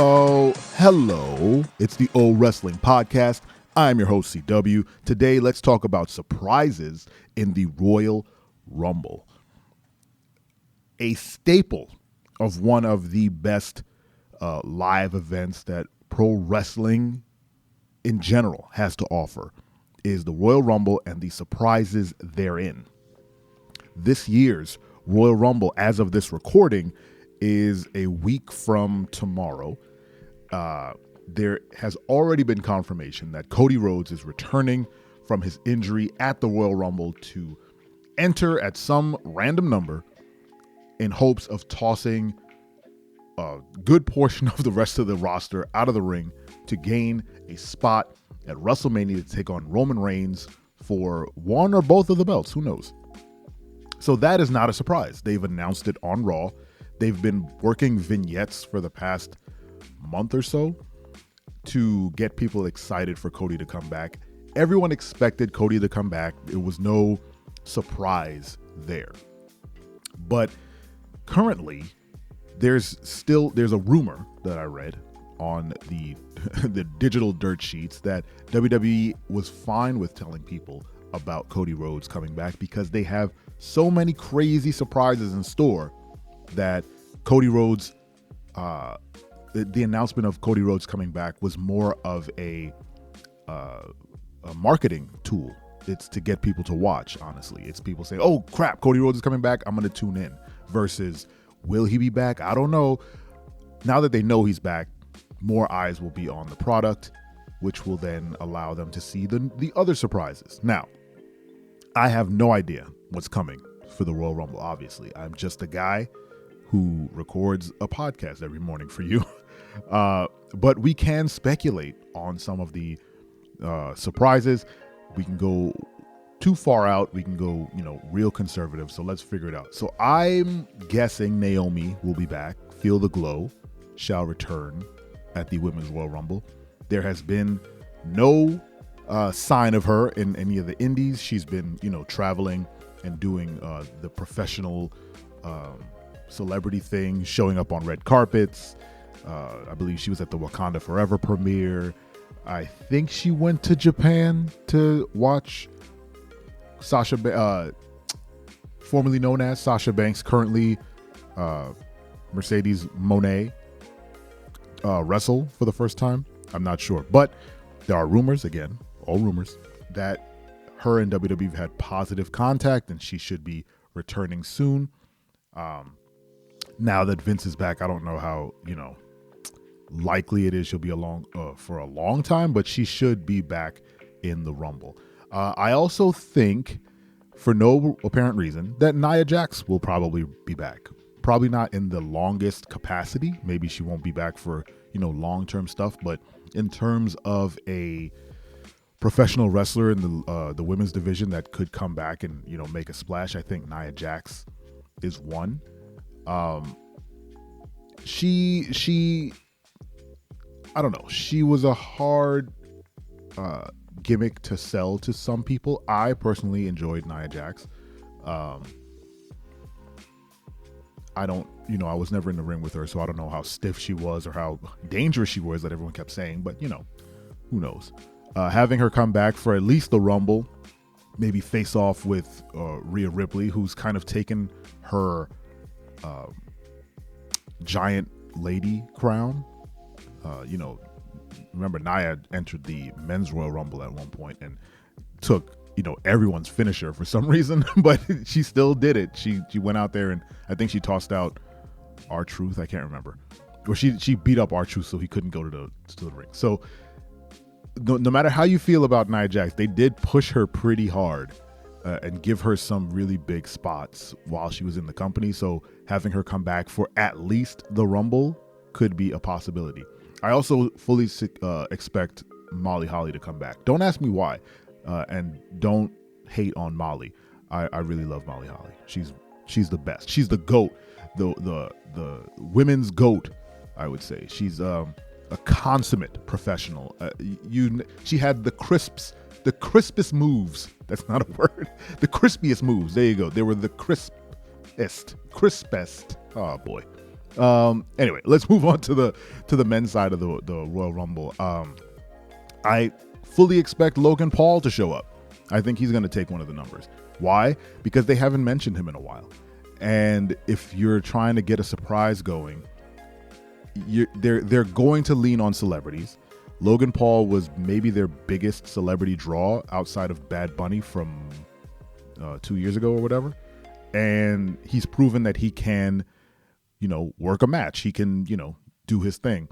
Oh, hello. It's the O Wrestling Podcast. I'm your host, CW. Today, let's talk about surprises in the Royal Rumble. A staple of one of the best live events that pro wrestling in general has to offer is the Royal Rumble and the surprises therein. This year's Royal Rumble, as of this recording, is a week from tomorrow. There has already been confirmation that Cody Rhodes is returning from his injury at the Royal Rumble to enter at some random number in hopes of tossing a good portion of the rest of the roster out of the ring to gain a spot at WrestleMania to take on Roman Reigns for one or both of the belts. Who knows? So that is not a surprise. They've announced it on Raw. They've been working vignettes for the past month or so to get people excited for Cody to come back. Everyone expected Cody to come back. It was no surprise there. But currently, there's a rumor that I read on the the digital dirt sheets that WWE was fine with telling people about Cody Rhodes coming back because they have so many crazy surprises in store that Cody Rhodes, the announcement of Cody Rhodes coming back was more of a marketing tool. It's to get people to watch, honestly. It's people saying, oh crap, Cody Rhodes is coming back, I'm going to tune in, versus will he be back? I don't know. Now that they know he's back, more eyes will be on the product, which will then allow them to see the other surprises. Now, I have no idea what's coming for the Royal Rumble, obviously. I'm just a guy who records a podcast every morning for you. But we can speculate on some of the surprises. We can go too far out. We can go, real conservative. So let's figure it out. So I'm guessing Naomi will be back. Feel the Glow shall return at the Women's Royal Rumble. There has been no sign of her in any of the indies. She's been, traveling and doing the professional celebrity thing, showing up on red carpets. I believe she was at the Wakanda Forever premiere. I think she went to Japan to watch formerly known as Sasha Banks, currently Mercedes Moné, wrestle for the first time. I'm not sure, but there are rumors, again, all rumors, that her and WWE have had positive contact and she should be returning soon. Now that Vince is back, I don't know how, likely it is she'll be along for a long time, but she should be back in the Rumble. I also think, for no apparent reason, that Nia Jax will probably be back. Probably not in the longest capacity. Maybe she won't be back for, long-term stuff, but in terms of a professional wrestler in the women's division that could come back and, make a splash, I think Nia Jax is one. She I don't know. She was a hard gimmick to sell to some people. I personally enjoyed Nia Jax. I don't, I was never in the ring with her, so I don't know how stiff she was or how dangerous she was that everyone kept saying, but who knows? Having her come back for at least the Rumble, maybe face off with Rhea Ripley, who's kind of taken her giant lady crown. Remember Nia entered the men's Royal Rumble at one point and took, everyone's finisher for some reason, but she still did it. She went out there and I think she tossed out R-Truth. I can't remember. Or she beat up R-Truth so he couldn't go to the ring. So no matter how you feel about Nia Jax, they did push her pretty hard and give her some really big spots while she was in the company. So having her come back for at least the Rumble could be a possibility. I also fully expect Molly Holly to come back. Don't ask me why, and don't hate on Molly. I really love Molly Holly. She's the best. She's the GOAT, the women's GOAT, I would say. She's a consummate professional. She had the crispest moves. That's not a word. The crispiest moves. There you go. They were the crispest. Oh boy. Anyway, let's move on to the men's side of the Royal Rumble. I fully expect Logan Paul to show up. I think he's going to take one of the numbers. Why? Because they haven't mentioned him in a while. And if you're trying to get a surprise going, they're going to lean on celebrities. Logan Paul was maybe their biggest celebrity draw outside of Bad Bunny from 2 years ago or whatever. And he's proven that he can, work a match. He can, do his thing.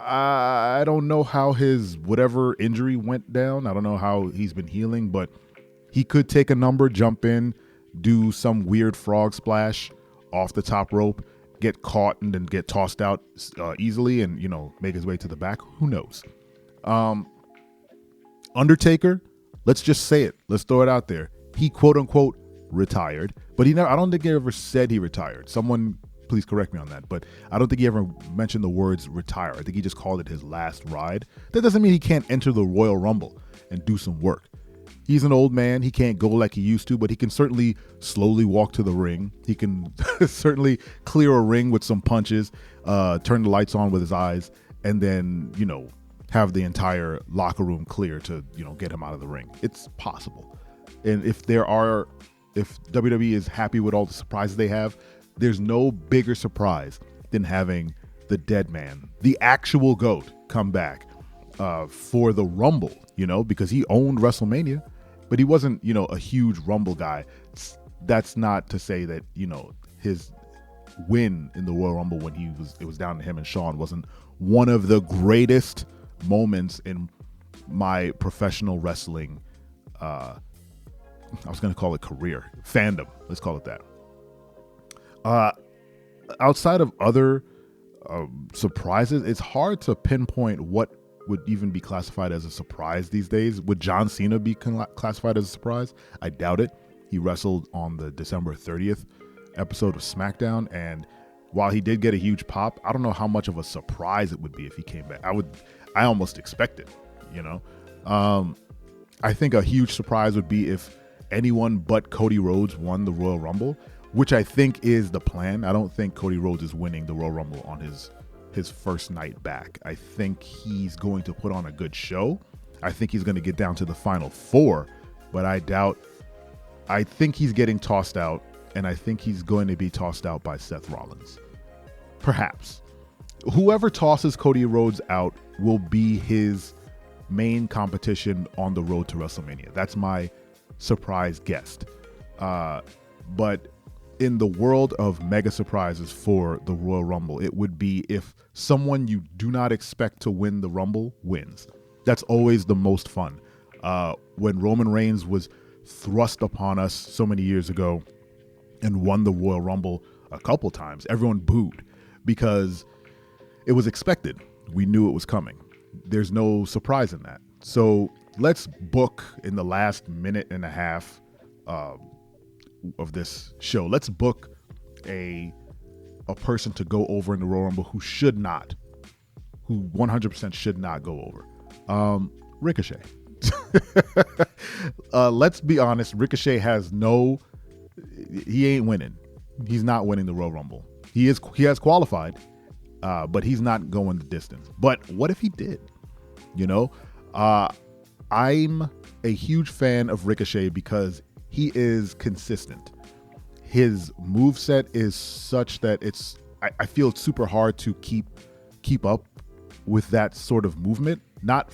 I don't know how his whatever injury went down. I don't know how he's been healing, but he could take a number, jump in, do some weird frog splash off the top rope, get caught and then get tossed out easily and, make his way to the back. Who knows? Undertaker, let's just say it. Let's throw it out there. He quote unquote retired, but I don't think he ever said he retired. Someone please correct me on that, but I don't think he ever mentioned the words retire. I think he just called it his last ride. That doesn't mean he can't enter the Royal Rumble and do some work. He's an old man. He can't go like he used to, but he can certainly slowly walk to the ring. He can certainly clear a ring with some punches, turn the lights on with his eyes, and then, have the entire locker room clear to, get him out of the ring. It's possible. And if WWE is happy with all the surprises they have, there's no bigger surprise than having the dead man, the actual GOAT, come back for the Rumble, because he owned WrestleMania, but he wasn't, a huge Rumble guy. That's not to say that, his win in the Royal Rumble when it was down to him and Shawn wasn't one of the greatest moments in my professional wrestling, I was going to call it career, fandom. Let's call it that. Outside of other surprises, it's hard to pinpoint what would even be classified as a surprise these days. Would John Cena be classified as a surprise? I doubt it. He wrestled on the December 30th episode of SmackDown, and while he did get a huge pop, I don't know how much of a surprise it would be if he came back. I almost expect it, I think a huge surprise would be if anyone but Cody Rhodes won the Royal Rumble, which I think is the plan. I don't think Cody Rhodes is winning the Royal Rumble on his first night back. I think he's going to put on a good show. I think he's going to get down to the final four, but I think he's getting tossed out, and I think he's going to be tossed out by Seth Rollins. Perhaps. Whoever tosses Cody Rhodes out will be his main competition on the road to WrestleMania. That's my surprise guest. But in the world of mega surprises for the Royal Rumble, it would be if someone you do not expect to win the Rumble wins. That's always the most fun. When Roman Reigns was thrust upon us so many years ago and won the Royal Rumble a couple times, everyone booed because it was expected. We knew it was coming. There's no surprise in that. So let's book in the last minute and a half of this show. Let's book a person to go over in the Royal Rumble who 100% should not go over. Ricochet. Let's be honest. Ricochet he ain't winning. He's not winning the Royal Rumble. He has qualified, but he's not going the distance. But what if he did? I'm a huge fan of Ricochet because he is consistent. His moveset is such that I feel it's super hard to keep up with that sort of movement, not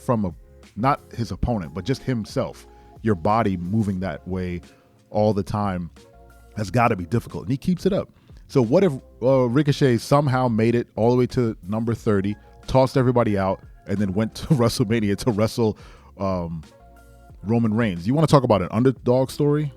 his opponent, but just himself. Your body moving that way all the time has got to be difficult, and he keeps it up. So what if Ricochet somehow made it all the way to number 30, tossed everybody out, and then went to WrestleMania to wrestle Roman Reigns? You want to talk about an underdog story?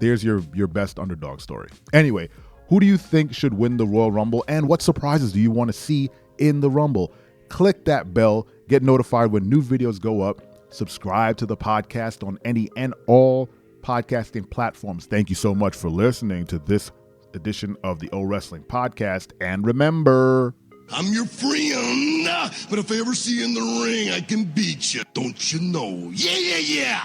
There's your best underdog story. Anyway, who do you think should win the Royal Rumble, and what surprises do you want to see in the Rumble? Click that bell, get notified when new videos go up, subscribe to the podcast on any and all podcasting platforms. Thank you so much for listening to this edition of the O Wrestling Podcast, and remember, I'm your friend, but if I ever see you in the ring, I can beat you. Don't you know? Yeah, yeah, yeah.